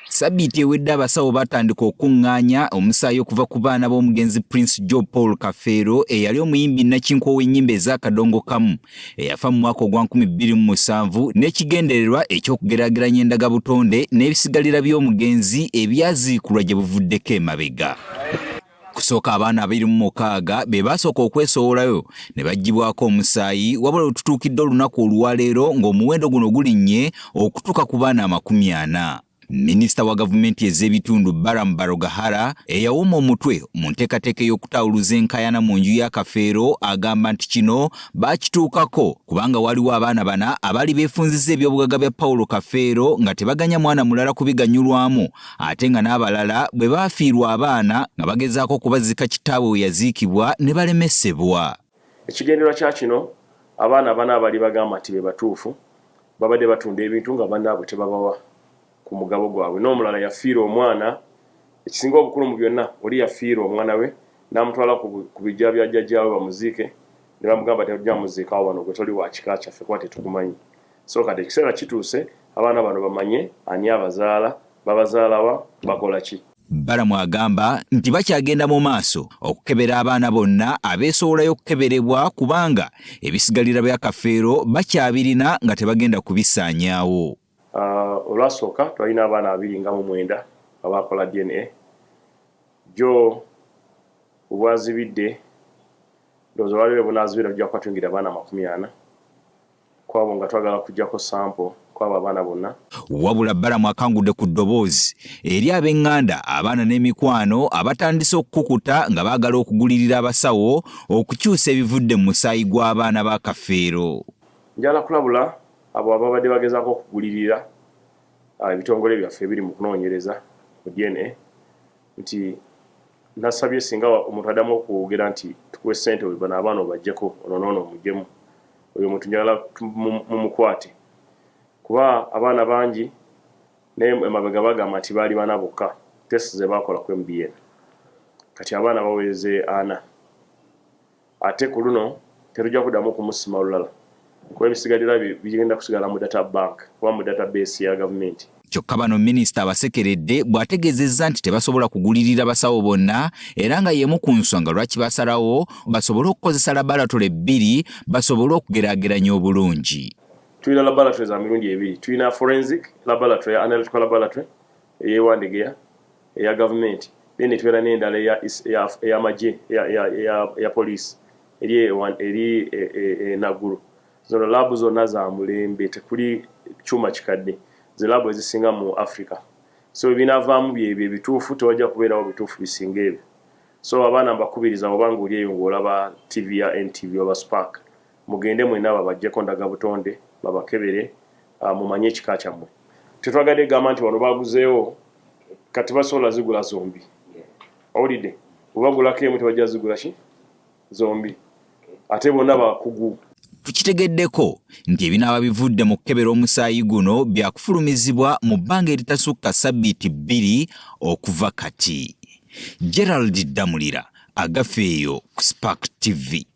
Sabbiiti ewedde abasawo batandika okuŋŋaanya omusaayi okuva ku baana b'omugenzi Prince Joe Paul Kafeero eyali omuyimbi nnakinko w'ennyimba ez'akadongo kamu eyafa mu mwaka ogwa 2007 n'ekigendererwa eky'okugeraageranya endagabutonde n'ebisigalira by'omugenzi ebyaziikulwa gye buvuddeko emabega. Kusooka abaana 26 be baasooka okwesowolayo ne baggyibwako omusaayi wabula lututuukidde olunaku olwaleero ng'omuwendo guno gulinnye okutuuka ku baana 40. Minisita wa gavumenti ez'ebitundu Baramu Barogahara eyawoma omutwe mu nteekateeka y'okutawuluza enkaayana mu nju ya Kafeero agamba nti kino baakituukako kubanga waliwo abaana bana abaali beefunzizza eby'obugagga bya Paulo Kafeero nga tebaganya mwana mulala kubiganyulwamu ate nga n'abalala bwe baafiirwa abaana nga bagezaako okubazika kitaabwe we yaziikibwa ne balemesebwa. Ekigendererwa kya kino abaana bana abali bagamba nti be batuufu babadde batunda ebintu nga bannaabwe tebabawa ku mugabo gwabwe n'omulala yafiira omwana ekisinga obukulu mu byonna oli yafiira omwana we n'amutwala ku bijja bya jjajjaawe bamuziike ne bamugamba tujja muziikawo wano gwe toli wa kika kyaffe kuba tetukumanyi. So kati ekiseera kituuse abaana bano bamanye ani abazaala babazaalawa bakola ki. Baramu agamba nti bakyagenda mu maaso okukebera abaana bonna abeesowolayo okukeberebwa kubanga ebisigalira bya Kafeero bakyabirina nga tebagenda kubisaanyaawo. Olwasooka twalina abaana 29 abakola DNA. Jo obwazibidde ndowooza waliwo bunaazibira tujja kubatungira abaana 40 kwabo nga twagala kujjako sample kwabo abaana bonna. Wabula Baramu akangudde ku ddoboozi eri ab'eŋŋanda abaana n'emikwano abatandise okukukuta nga baagala okugulirira abasawo okukyusa ebivudde mu musaayi gw'abaana ba Kafeero. Njala kulabula abo ababadde bagezaako okugulirira ebitongole byaffe ebiri mu kunoonyereza mu DNA nti nasabye singa omuntu addamu okwogera nti tukuwe ssente bano abaana obaggyeko onoono omuggyemu oyo omuntu njagala mumukwate kuba abaana bangi emabega bagamba nti baali bana bokka testi ze baakola ku MBN kati abaana baweze 4 ate ku luno terujja kuddamu okumusima olulala kuba ebisigalira bigenda kusigala mu data bank kuba mu database ya gavumenti. Kyokka bano minisita abasekeredde bw'ategeezezza nti tebasobola kugulirira basawo bonna era nga y'emu ku nsonga lwaki basalawo basobole okukozesa laboratory 2 basobole okugeraageranya obulungi. Tulina laboratory za mirundi ebiri. Tulina forensic laboratory, analytical laboratory eyewandegeya eya gavumenti, then tulina n'endala ey'amagye ya police eri Naguru. Zono labu zonna za mulembe tekuli kyuma kikadde ze labu ezisinga mu Africa. So binavaamu byebyo ebituufu tewajja kubeerawo bituufu bisinga ebyo. So abaana mbakubiriza obanga oli eyo ng'olaba TV ya NTV oba Spark mugende mwenna babaggyeko ndagabutonde babakebere mumanye ekika kyammwe. Tetwagadde gamba nti wano baguzeewo kati basobola zigula zombi. Owulidde obagulako emu tebajja zigula ki zombi ate bonna bakugu. Tukitegeddeko nti ebinaaba bivudde mu kukebera omusaayi guno byakufulumizibwa mu bbanga eritasukka sabbiiti 2 okuva kati. Gerald Damulira Agafeeyo ku Spark TV.